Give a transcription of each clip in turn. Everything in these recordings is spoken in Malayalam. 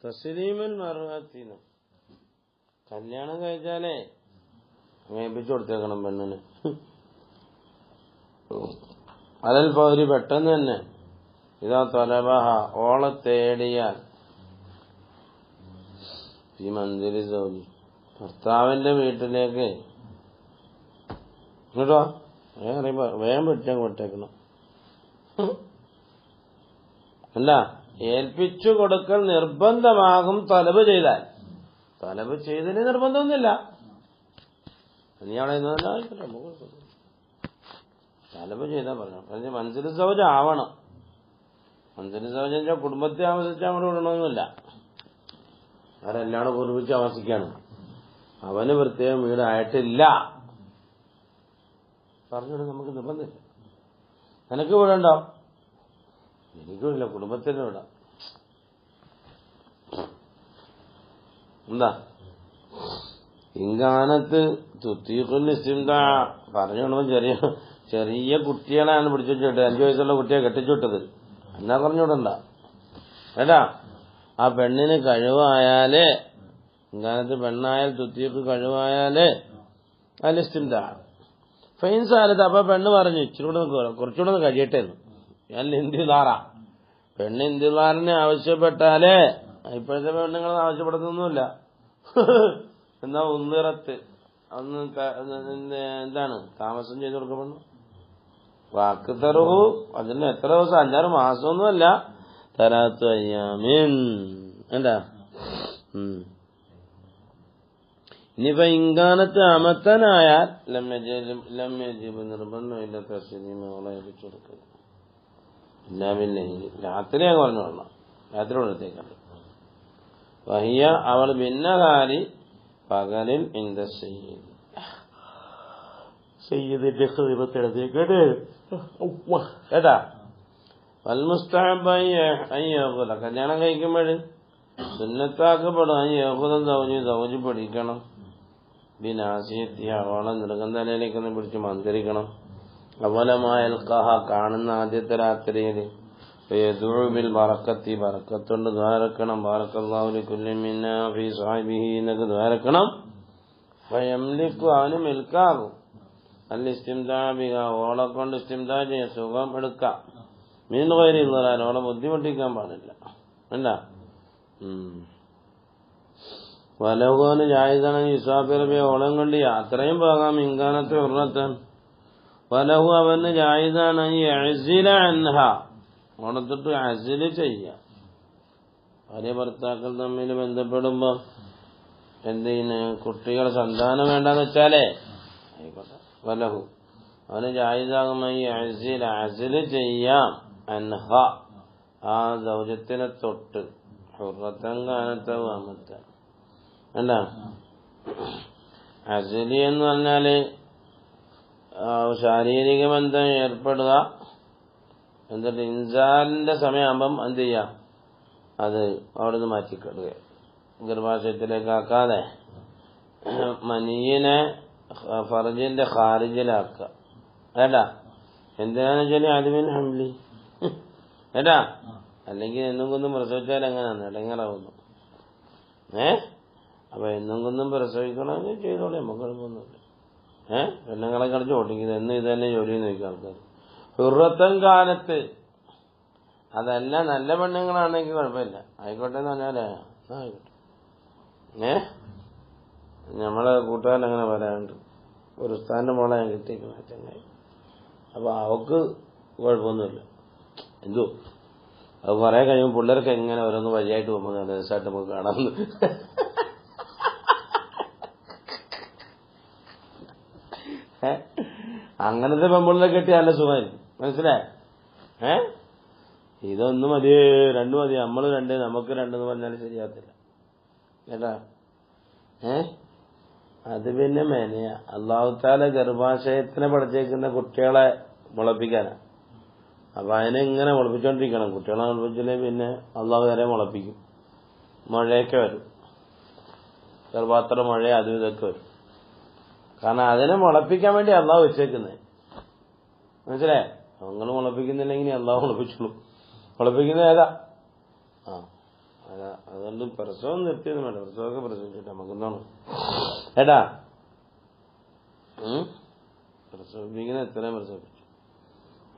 തസ്ലീമുൽ മർഅത്തിന് കല്യാണം കഴിച്ചാലേ മേപ്പിച്ചു കൊടുത്തേക്കണം പെണ്ണിന്. അതൽപ്പോ ഒരു പെട്ടെന്ന് തന്നെ ഇതാ തൊലബഹ ഓളെ തേടിയാൽ ഈ മന്ദിരി സൗജി ഭർത്താവിന്റെ വീട്ടിലേക്ക് ഇങ്ങോട്ടോ വേഗം വിട്ടേക്കണം. അല്ല, ഏൽപ്പിച്ചു കൊടുക്കൽ നിർബന്ധമാകും തലബ് ചെയ്താൽ. തലബ് ചെയ്തതിന് നിർബന്ധമൊന്നുമില്ല. നീ അവിടെ തലബ് ചെയ്താൽ പറഞ്ഞു മൻസിൽ സൗജ ആവണം. മൻസിൽ സൗജ കുടുംബത്തെ ആവശ്യിച്ച് അവിടെ വിടണമെന്നില്ല. അവരെല്ലാടും കുറിപ്പിച്ച് ആവശ്യിക്കാണ്. അവന് പ്രത്യേകം വീടായിട്ടില്ല പറഞ്ഞോട് നമുക്ക് നിർബന്ധമില്ല. നിനക്ക് വീടുണ്ടോ? എനിക്കുമില്ല, കുടുംബത്തിന് വിടാം. എന്താ ഇങ്കാനത്ത് തുത്തീഖുൽ ഇസ്തിംതാ പറഞ്ഞോളൂ. ചെറിയ കുട്ടികളാണ് പിടിച്ചുവിട്ടത്. 5 വയസ്സുള്ള കുട്ടിയെ കെട്ടിച്ചുവിട്ടത്. എന്നാ പറഞ്ഞുവിടണ്ട ഏട്ടാ. ആ പെണ്ണിന് കഴിവായാല് ഇങ്കാനത്ത് പെണ്ണായാൽ തുത്തീഖ് കഴിവായാല് അലിസ്തിംതാ ഫൈൻ സാലത്ത്. അപ്പൊ പെണ്ണ് പറഞ്ഞു കുറച്ചുകൂടെ കഴിയട്ടെ. ഞാൻ ഇന്തിലാറാ. പെണ്ണ് ഇന്തിലാറിനെ ആവശ്യപ്പെട്ടാലേ ഇപ്പോഴത്തെ പെണ്ണുങ്ങൾ ആവശ്യപ്പെടുന്നൊന്നുമില്ല. എന്നാ ഉന്നിറത്ത് അന്ന് എന്താണ് താമസം ചെയ്ത് കൊടുക്കപ്പെടുന്നു. വാക്ക് തറുഹു അതിന് എത്ര ദിവസം 5-6 മാസമൊന്നുമല്ല. തരാത്തു അയ്യാമിൻ എന്താ. ഇനിയിപ്പോ ഇങ്കാനത്ത് അമത്തനായാൽ ലമ്യജീബ് നിർബന്ധമില്ല തസ്ലീമോളെ ഏൽപ്പിച്ചു കൊടുക്കുക. ഇല്ലാമില്ലേ രാത്രിയാ പറഞ്ഞു കൊള്ളാം. രാത്രി കൊടുത്തേക്കണ്ട്. വഹിയ അവൾ ഭിന്നകാരി പകലിൽ ഇന്ത സയ്യിദിന്റെ ഖിദ്മത്തിലെത്തിക്കട്ടെ കേട്ടാ. വൽമുസ്തഹബ് അയ്യഹുദ കല്യാണം കഴിക്കുമ്പോൾ സുന്നത്താക്കപ്പെടും. അയ്യഹുദ സൗജി പഠിക്കണം. ബിനാസിയത്തി അവളെ നെടുകന്തലയിലേക്കൊന്ന് പിടിച്ച് മന്ത്രിക്കണം. അവലമായൽക്കഹ കാണുന്ന ആദ്യത്തെ രാത്രിയിൽ യദുഉ ബറക്കത്തി ബറക്കത്തുണ്ട് ദ്വാരക്കണം. ബാറക്കല്ലാഹു ലികുല്ലി മിന്നാ ഫീ സ്വഹബിഹി എന്നൊക്കെ ദ്വാരക്കണം. ഫയംലിക്കു അവന് മിൽക്കാകും. അൽ ഇസ്തിംതാ ബിഹ ഓളെ കൊണ്ട് ഇസ്തിംതാ ചെയ്യാൻ സുഖം എടുക്കാം. മീൻ ഗൈരി ഇളറാൻ ഓളെ ബുദ്ധിമുട്ടിക്കാൻ പാടില്ല. അല്ല വലഹുവിന് ജായിസാണെങ്കിൽ ഇസ്വാഫിറബി ഓളം കൊണ്ട് യാത്രയും പോകാം. ഇങ്കാനത്തെ ഉറത്താൻ വലഹു അവന് ജായിസാണ് അൻഹ ഓണത്തിട്ട് അസില് ചെയ്യാം. ഭാര്യ ഭർത്താക്കൾ തമ്മിൽ ബന്ധപ്പെടുമ്പോ എന്തിന് കുട്ടികൾ സന്താനം വേണ്ടെന്ന് വെച്ചാലേ ആയിക്കോട്ടെ. വലഹു അവന് ജായിസാകുമായി അസില് ചെയ്യാം. അൻഹ ആ സൗജത്തിനെ തൊട്ട് ഹുറത്തൻ കാനത്തവും അമത്ത അല്ല. അസിലി എന്ന് പറഞ്ഞാല് ശാരീരിക ബന്ധം ഏർപ്പെടുക. എന്നിട്ട് ഇൻസാലിന്റെ സമയമാകുമ്പം എന്ത് ചെയ്യാം, അത് അവിടുന്ന് മാറ്റിക്കിടുക. ഗർഭാശയത്തിലേക്കാക്കാതെ മനീനെ ഫർജിന്റെ ഖാരിജിലാക്കുക. ഏട്ടാ എന്തിനാന്ന് വെച്ചാൽ ആദ്യമേ ഹംലി ഏട്ടാ. അല്ലെങ്കിൽ എന്നും കൊന്നും പ്രസവിച്ചാൽ എങ്ങനെയാണ് ഇടങ്ങറാവുന്നു. അപ്പൊ എന്നും കൊന്നും പ്രസവിക്കണമെങ്കിൽ ചെയ്തോളെ, നമുക്ക് കുഴപ്പമൊന്നുമില്ല. പെണ്ണുങ്ങളെ കളിച്ച് ഓട്ടിക്കുന്നത് എന്നും ഇത് തന്നെ ജോലി നോക്കുക ആൾക്കാർ. ഹുറത്തൻ കാലത്ത് അതല്ല നല്ല പെണ്ണുങ്ങളാണെങ്കിൽ കുഴപ്പമില്ല, ആയിക്കോട്ടെ എന്ന് പറഞ്ഞാലേ ആയിക്കോട്ടെ. നമ്മളെ കൂട്ടുകാരൻ അങ്ങനെ പറയാറുണ്ട്. ഒരു ഉസ്താദിന്റെ മോളെ ഞാൻ കിട്ടിയിരിക്കുന്ന ചങ്ങായി. അപ്പൊ അവക്ക് കുഴപ്പമൊന്നുമില്ല. എന്തോ അത് കുറെ കഴിയുമ്പോൾ പിള്ളേർക്ക് എങ്ങനെ ഓരോന്ന് വഴിയായിട്ട് പോകുമ്പോൾ നല്ല രസമായിട്ട് നമുക്ക് കാണാമെന്ന്. അങ്ങനത്തെ പെമ്പിള്ളെ കെട്ടി നല്ല സുഖമായിരിക്കും. മനസ്സിലായേ? ഇതൊന്നും മതി, 2 മതി, നമ്മൾ 2 നമുക്ക് 2 എന്ന് പറഞ്ഞാൽ ശരിയാകത്തില്ല കേട്ടാ. അത് പിന്നെ മേനയ അല്ലാഹു തആല ഗർഭാശയത്തിനെ പഠിച്ചേക്കുന്ന കുട്ടികളെ മുളപ്പിക്കാനാ. അപ്പൊ അതിനെ ഇങ്ങനെ മുളപ്പിച്ചോണ്ടിരിക്കണം. കുട്ടികളെ മുളപ്പിച്ചില്ലേ പിന്നെ അള്ളാഹു വരെ മുളപ്പിക്കും. മഴയൊക്കെ വരും, ഗർഭാത്ര മഴ അതും ഇതൊക്കെ വരും. കാരണം അതിനെ മുളപ്പിക്കാൻ വേണ്ടി അള്ളാഹു വെച്ചേക്കുന്നത്. മനസ്സിലായേ? നിങ്ങൾ മുളപ്പിക്കുന്നില്ലെങ്കിൽ അള്ളാഹു മുളപ്പിച്ചോളൂ. മുളപ്പിക്കുന്നത് ഏതാ? അതുകൊണ്ട് പ്രസവം നിർത്തിയൊന്നും വേണ്ട. പ്രസവമൊക്കെ പ്രസവിച്ചിട്ട് നമുക്കെന്താണ് ഏട്ടാ പ്രസവിപ്പിക്കുന്ന എത്രയും പ്രസവിപ്പിച്ചു.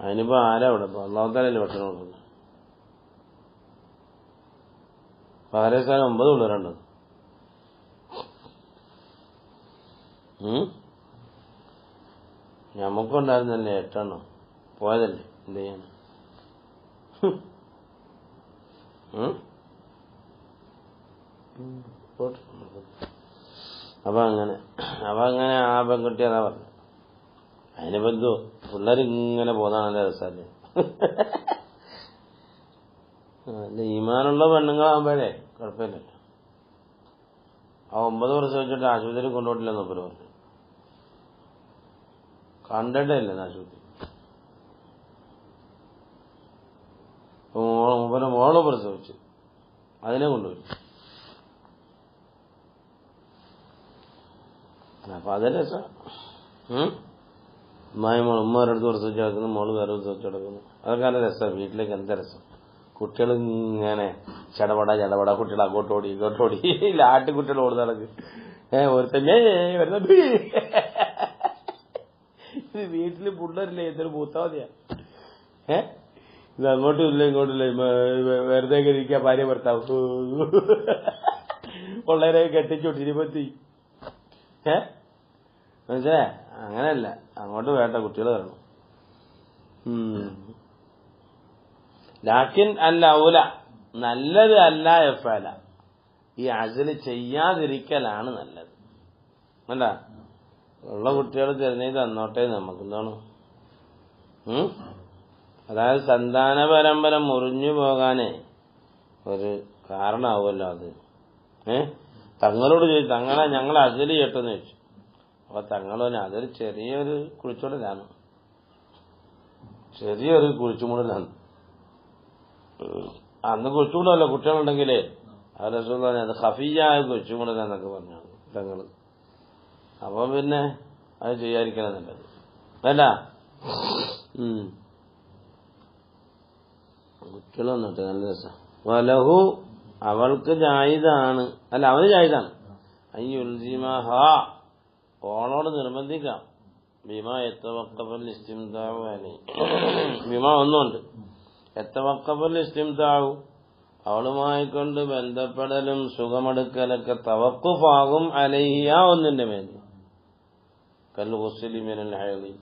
അതിനിപ്പോ ആരാ ഇവിടെ ഇപ്പൊ ഒന്നാമത്തേലല്ലേ ഭക്ഷണം കൊടുക്കുന്നത്. പാരസ്ഥാനം 9 പിള്ളേരുണ്ട്. ഞമ്മക്കുണ്ടായിരുന്നല്ലേ 8 പോയതല്ലേ, എന്ത് ചെയ്യാൻ. അപ്പൊ അങ്ങനെ ആ പെൺകുട്ടി അതാ പറഞ്ഞു. അതിനിപ്പോ എന്തോ പിള്ളേരിങ്ങനെ പോകുന്നതാണല്ലേ രസമല്ലേ. ഈമാനുള്ള പെണ്ണുങ്ങളാകുമ്പോഴേ കുഴപ്പമില്ലല്ലോ. ആ 9 പ്രസവിച്ചിട്ട് ആശുപത്രി കൊണ്ടുപോയിട്ടില്ലെന്ന് ഒപ്പര് പറഞ്ഞു. കണ്ടിട്ടേ ഇല്ലെന്ന് ആശുപത്രി. മോള് പ്രസവിച്ചു, അതിനെ കൊണ്ടുപോയി. അപ്പൊ അത് രസം. ഉമ്മമാരടുത്ത് പ്രസവിച്ച് കിടക്കുന്നു, മോള് വേറെ പ്രസവിച്ച് കിടക്കുന്നു. അതൊക്കെ നല്ല രസമാണ്. വീട്ടിലേക്ക് എന്താ രസം. കുട്ടികൾ ഇങ്ങനെ ചടപട കുട്ടികൾ അങ്ങോട്ടോടി ഇങ്ങോട്ടോടി ആട്ടുകുട്ടികൾ ഓടുന്ന നടക്ക്. ഒരുത്തന്നെ വരുന്ന ഇത് വീട്ടില് പിള്ളേരില്ലേ, എന്തൊരു പൂത്താ മതിയാ. ഇത് അങ്ങോട്ടും ഇല്ല ഇങ്ങോട്ടും ഇല്ല, വെറുതെ ഇരിക്കുക ഭാര്യ ഭർത്താവ് പിള്ളേരെ കെട്ടിച്ചോട്ട് 20. മനസ്സിലാ? അങ്ങനെയല്ല, അങ്ങോട്ട് വേണ്ട, കുട്ടികൾ വരണം. ലാക്കിൻ അല്ല ഔല, നല്ലത് അല്ല എഫല, ഈ അസല് ചെയ്യാതിരിക്കലാണ് നല്ലത്. അല്ല ഉള്ള കുട്ടികൾ തിരഞ്ഞെയ്ത് തന്നോട്ടെ, നമുക്കെന്താണ്. അതായത് സന്താന പരമ്പര മുറിഞ്ഞു പോകാനേ ഒരു കാരണമാവുമല്ലോ അത്. തങ്ങളോട് ചോദിച്ചു, തങ്ങളെ ഞങ്ങൾ അസല് ചെയ്യട്ടെന്ന് ചോദിച്ചു. അപ്പൊ തങ്ങൾ പറഞ്ഞു അതൊരു ചെറിയൊരു കുഴിച്ചുടലാണ്, ചെറിയൊരു കുഴിച്ചുമുടലാണ്. അന്ന് കുഴിച്ചുകൂടല്ലോ കുട്ടികളുണ്ടെങ്കിലേ. അത് അത് ഖഫിയായ കുഴിച്ചുകൂടലെന്നൊക്കെ പറഞ്ഞു തങ്ങള്. അപ്പൊ പിന്നെ അത് ചെയ്യാതിരിക്കണം നല്ലത്. വേണ്ട കുട്ടികൾ വന്നിട്ട് നല്ല രസം. വലഹു, അവൾക്ക് ജായിദാണ്, അല്ല അവന് ജായിദാണ്. അയ്യുൽസിമഹ, ഓളോട് നിർബന്ധിക്കാം. ബിമാ യതവഖഫൽ ഇസ്തിംതാഉ അലൈഹി, ബിമാ ഒന്നുണ്ട്. യതവഖഫൽ ഇസ്തിംതാഉ, അവളുമായി കൊണ്ട് ബന്ധപ്പെടലും സുഖമെടുക്കലൊക്കെ തവഖുഫാകും അലൈഹി, ആ ഒന്നിന്റെ മേൽ. കൽ ഗുസ്ലി മിനൽ ഹൈളി,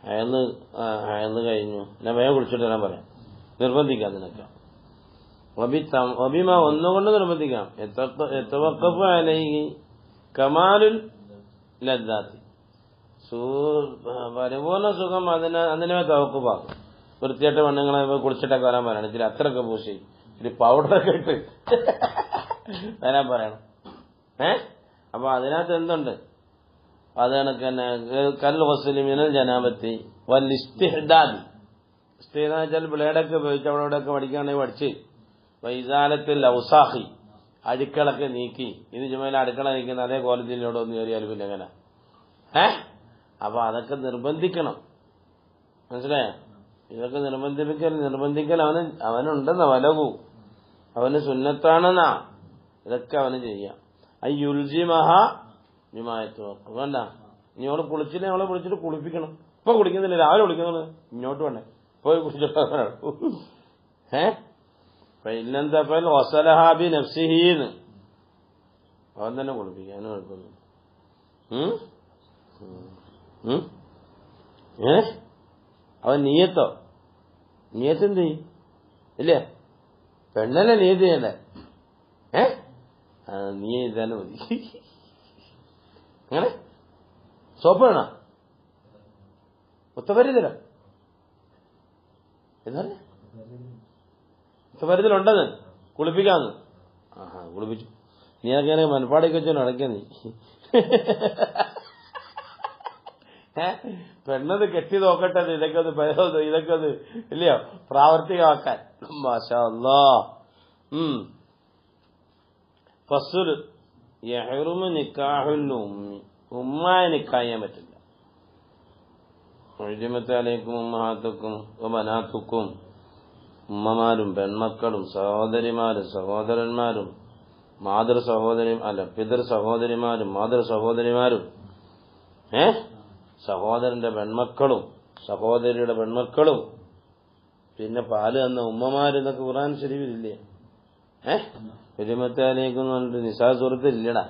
ഹയന്ന് കഴിഞ്ഞു ഞാൻ വേഗം കുളിച്ചിട്ട് ഞാൻ പറയാം. നിർബന്ധിക്കാം നിനക്ക്. ഒബിമ ഒന്നുകൊണ്ട് നിർബന്ധിക്കാം. യതവഖഫു അലൈഹി കമാലുൽ ലദ്ദാത്തി, പരിപൂർണ്ണ സുഖം അതിനെ തവഖുഫാകും. വൃത്തിയായിട്ട് പെണ്ണുങ്ങളെ കുളിച്ചിട്ടൊക്കെ വരാൻ പറയണം. ഇച്ചിരി അത്രയൊക്കെ പൂശി ഇച്ചിരി പൗഡറൊക്കെ ഇട്ട് വരാൻ പറയണം. അപ്പൊ അതിനകത്ത് എന്തുണ്ട്? അത് കണക്ക് തന്നെ കൽ ഗുസ്ലി മിനൽ ജനാബത്തി വൽ ഇസ്തിഹ്ദാദ്. ഇസ്തിഹ്ദാദ് വെച്ചാൽ ബ്ലേഡൊക്കെ ഉപയോഗിച്ച് അവിടെ ഇവിടെയൊക്കെ പഠിക്കുകയാണെങ്കിൽ പഠിച്ച്, വൈസാലത്തിൽ ഔസാഖി, അടുക്കളൊക്കെ നീക്കി. ഇത് ചുമല അടുക്കള നീക്കുന്ന അതേ ക്വാളിറ്റിയിലൂടെ ഒന്ന് കയറിയാലും പിന്നെ എങ്ങനെ. അപ്പൊ അതൊക്കെ നിർബന്ധിക്കണം, മനസ്സിലായോ? ഇതൊക്കെ നിർബന്ധിക്കൽ അവനുണ്ടെന്ന വലവു, അവന് സുന്നത്താണെന്നാ. ഇതൊക്കെ അവന് ചെയ്യാം. അയ്യുൽസിമഹ ബിമായത്തു, വേണ്ട നീ അവളെ കുളിച്ചില്ലേ, അവളെ കുളിച്ചിട്ട് കുളിപ്പിക്കണം. ഇപ്പൊ കുളിക്കുന്നില്ല, രാവിലെ കുളിക്കുന്നുള്ളു, ഇങ്ങോട്ട് വേണ്ടേ പോയി കുളിച്ചിട്ട്. ഇന്നെന്താ വസലഹാബി നഫ്സിഹീന്ന്, അവൻ തന്നെ കുളിപ്പിക്കുക, അതിന് കുഴപ്പമൊന്നും. അവൻ നീയത്തോ, നീയത്ത് എന്ത് ചെയ്യും? ഇല്ലേ, പെണ്ണല്ലേ നീയത്ത് ചെയ്യണ്ടേ? നീ തന്നെ മതി. അങ്ങനെ സോപ്പ് വേണോ? മുത്തപരിതല എന്താണ് മുത്തപരിതലുണ്ടെന്ന് കുളിപ്പിക്കാന്ന്. കുളിപ്പിച്ചു. നീ അതൊക്കെ മനപ്പാടേക്ക് വെച്ചോ അടയ്ക്കാ നീ. പെണ്ണത് കെട്ടി നോക്കട്ടെ, ഇതൊക്കെ ഒന്ന് ഇല്ലയോ പ്രാവർത്തികമാക്കാൻ. മാഷാ അല്ലാഹ്. ഫസ്ലുൽ യഹ്റുമു നിക്കാഹുൽ ഉമ്മി, ഉമ്മായ നിക്കാഹ് ചെയ്യാൻ പറ്റില്ല. ഉജ്മത്ത് അലൈക്കും ഉമ്മഹാത്തുക്കും വബനാത്തുക്കും, ഉമ്മമാരും പെൺമക്കളും സഹോദരിമാരും സഹോദരന്മാരും മാതൃ സഹോദരി പിതൃ സഹോദരിമാരും മാതൃ സഹോദരിമാരും സഹോദരന്റെ പെൺമക്കളും സഹോദരിയുടെ പെൺമക്കളും പിന്നെ പാല് തന്ന ഉമ്മമാരെന്നൊക്കെ ഖുർആൻ ശരീഫിലില്ലേ? പെരുമത്താലേക്കെന്ന് പറഞ്ഞിട്ട് നിസാ സൂറത്തില്ലടാ.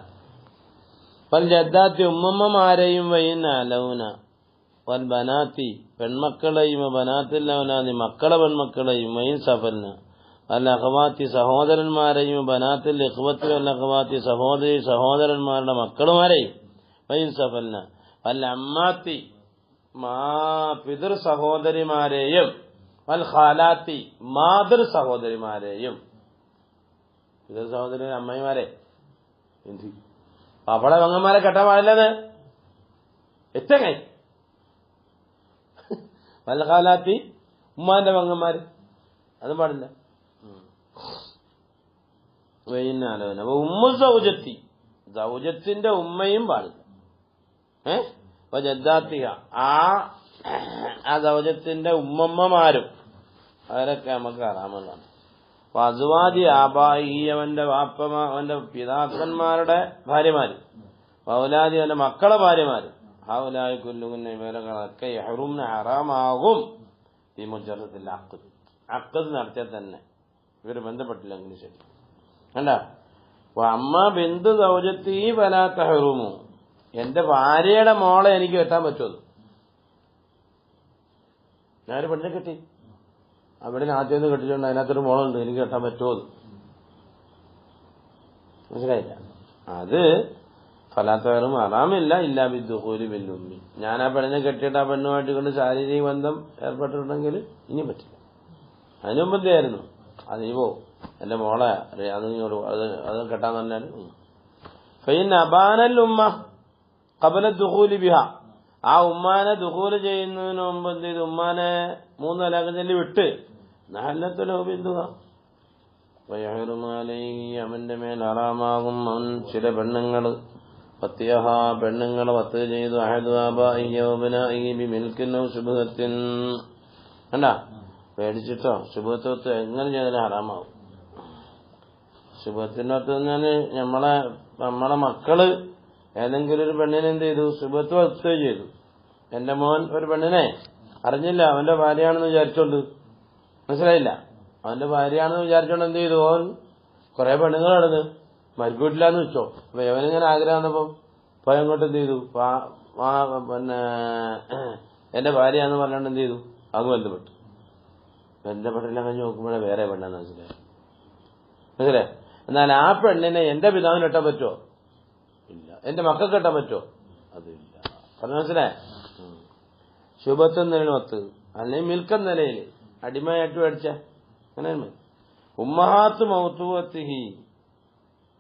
വൽ ജദ്ദാത്തി ഉമ്മമ്മമാരെയും വൈനലൗന വൽ ബനാത്തി പെൺമക്കളെയും ബനാത്തില്ലവനാതി മക്കളെ പെൺമക്കളെയും വൈൻ സഫൽന വൽ അഖവാത്തി സഹോദരന്മാരെയും ബനാത്തിൽ ഇഖ്വത്തി വൽ അഖവാത്തി സഹോദരി സഹോദരന്മാരുടെ മക്കളുമാരെയും വൈൻ സഫൽന വൽ അമ്മാത്തി പിതൃ സഹോദരിമാരെയും വൽ ഖാലാത്തി മാതൃ സഹോദരിമാരെയും പിതൃ സഹോദരി അമ്മമാരെ എന്ത് അവളെ പെങ്ങന്മാരെ കെട്ടാൻ പാടില്ലത് എത്തങ്ങ വൽ ഖാലാത്തി ഉമ്മാന്റെ പെങ്ങന്മാര് അതും പാടില്ല. വൈനാലോന ഉമ്മ സൗജത്തി സൗജത്തിന്റെ ഉമ്മയും പാടില്ല. ജദ്ദാത്തിക ആ സൗജത്തിന്റെ ഉമ്മമ്മമാരും അവരൊക്കെ നമുക്ക് ഹറാമുള്ളതാണ്. അസുവാദി ആബായി അവന്റെ അവന്റെ പിതാക്കന്മാരുടെ ഭാര്യമാര് ഔലാദി അവന്റെ മക്കളെ ഭാര്യമാര് ഹൗലായി കൊല്ലുകുന്ന ഇവരൊക്കെ യഹ്റുമിന് ഹറാമാകും. ഈ മുജറത്തിൽ അഖദ് നടത്തിയാൽ തന്നെ ഇവര് ബന്ധപ്പെട്ടില്ലെങ്കിൽ ശരി അല്ല. അമ്മ ബിന്ദു സൗജത്തി വലാ തഹ്റുമു എന്റെ ഭാര്യയുടെ മോളെ എനിക്ക് കെട്ടാൻ പറ്റുമോ? ഞാനൊരു പെണ്ണിനെ കെട്ടി അവിടെ ആദ്യം നിന്ന് കെട്ടിച്ചുകൊണ്ട് അതിനകത്തൊരു മോളുണ്ട് എനിക്ക് കെട്ടാൻ പറ്റുമോ? മനസ്സിലായില്ല. അത് ഫലാത്തവരും അറാമില്ല ഇല്ല ബിദ്ദുഖൂലി ബില്ലുമ്മി. ഞാൻ ആ പെണ്ണിനെ കെട്ടിയിട്ട് ആ പെണ്ണുമായിട്ട് കൊണ്ട് ശാരീരിക ബന്ധം ഏർപ്പെട്ടിട്ടുണ്ടെങ്കിൽ ഇനി പറ്റില്ല. അതിനു മുമ്പെന്തായിരുന്നു അത് നീ പോവും എന്റെ മോളെ അത് കെട്ടാന്ന് പറഞ്ഞാൽ ഫൈൻ അബാനൽ ഉമ്മ ഖബല ദുഖൂലി ബിഹ ആ ഉമ്മാനെ ദുഖൂല് ചെയ്യുന്നതിന് മുമ്പ് എന്ത് ചെയ്തു? ഉമ്മാനെ 3 തലാഖ് ചൊല്ലി വിട്ട് നഹല്ലത്തുലഹു ബിദ്ദുഹ അവന്റെ മേൽ ഹറാമാകും അവൻ ചില പെണ്ണുങ്ങള് പത്തിയഹ പെണ്ണുങ്ങളെ പത്ത് ചെയ്തു ശുഭത്തിൻ കണ്ട പേടിച്ചിട്ടോ ശുഭത്വത്ത് എങ്ങനെ ചെയ്താലും ഹറാമാവും. ശുഭത്തിന്റെ അർത്ഥം പറഞ്ഞാല് നമ്മളെ മക്കള് ഏതെങ്കിലും ഒരു പെണ്ണിനെ എന്ത് ചെയ്തു? ശുഭത്വം വസ്തുകയും ചെയ്തു. എന്റെ മോൻ ഒരു പെണ്ണിനെ അറിഞ്ഞില്ല അവന്റെ ഭാര്യയാണെന്ന് വിചാരിച്ചോണ്ട് മനസ്സിലായില്ല അവന്റെ ഭാര്യയാണെന്ന് വിചാരിച്ചോണ്ട് എന്ത് ചെയ്തു? അവൻ കുറെ പെണ്ണുങ്ങൾ നടന്ന് മരിക്കൂട്ടില്ലാന്ന് വെച്ചോ. അപ്പൊ അവനിങ്ങനെ ആഗ്രഹം വന്നപ്പോ പോയി അങ്ങോട്ട് എന്ത് ചെയ്തു? പിന്നെ എന്റെ ഭാര്യയാന്ന് പറഞ്ഞോണ്ട് എന്ത് ചെയ്തു? അങ്ങ് ബന്ധപ്പെട്ടു. ബന്ധപ്പെട്ടെല്ലാം കഴിഞ്ഞ് നോക്കുമ്പോഴേ വേറെ പെണ്ണെന്ന് മനസ്സിലായി. എന്നാൽ ആ പെണ്ണിനെ എന്റെ പിതാവിന് കെട്ടാൻ പറ്റുമോ? ഇല്ല. എന്റെ മക്കൾക്ക് കെട്ടാൻ പറ്റുമോ? അതില്ല. പറഞ്ഞു മനസ്സിലായി. ശുഭത്വം നിലനൊത്ത് അല്ലെങ്കിൽ മിൽക്കം നിലയിൽ അടിമയായിട്ട് മേടിച്ച അങ്ങനെ ഉമ്മഹാത്ത് മൗത്തൂവത്തിഹി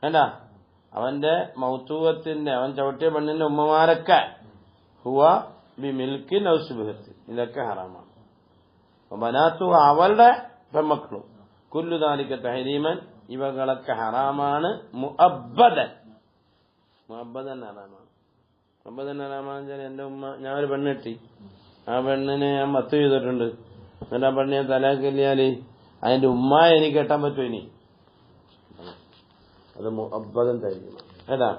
വേണ്ട അവന്റെ മൗത്തൂവത്തിന്റെ അവൻ ചവിട്ടിയ പെണ്ണിന്റെ ഉമ്മമാരൊക്കെ ഹുവ ബി മിൽക്കിൻ ഔ ശുബഹത്തി ഇതൊക്കെ ഹറാമാണ്. ബനാത്തു അവളുടെ പെമ്മക്കളും കുല്ലു ദാലിക തഹരീമൻ ഇവകളൊക്കെ ഹറാമാണ്. മുഅബ്ബദൻ ഹറാമാണ്. മുഅബ്ബദൻ ഹറാമാണെന്ന് വെച്ചാൽ എന്റെ ഉമ്മ ഞാൻ ഒരു പെണ്ണെട്ടി ആ പെണ്ണിനെ ഞാൻ 10 ചെയ്തിട്ടുണ്ട് എന്നിട്ട് ആ പെണ്ണിനെ തലാഖ് ചൊല്ലിയാല് അതിന്റെ ഉമ്മയെ എനിക്ക് കെട്ടാൻ പറ്റുമോ? ഇനി അത് മുഅബ്ബദൻ തഹരീമാണ്. ഏതാ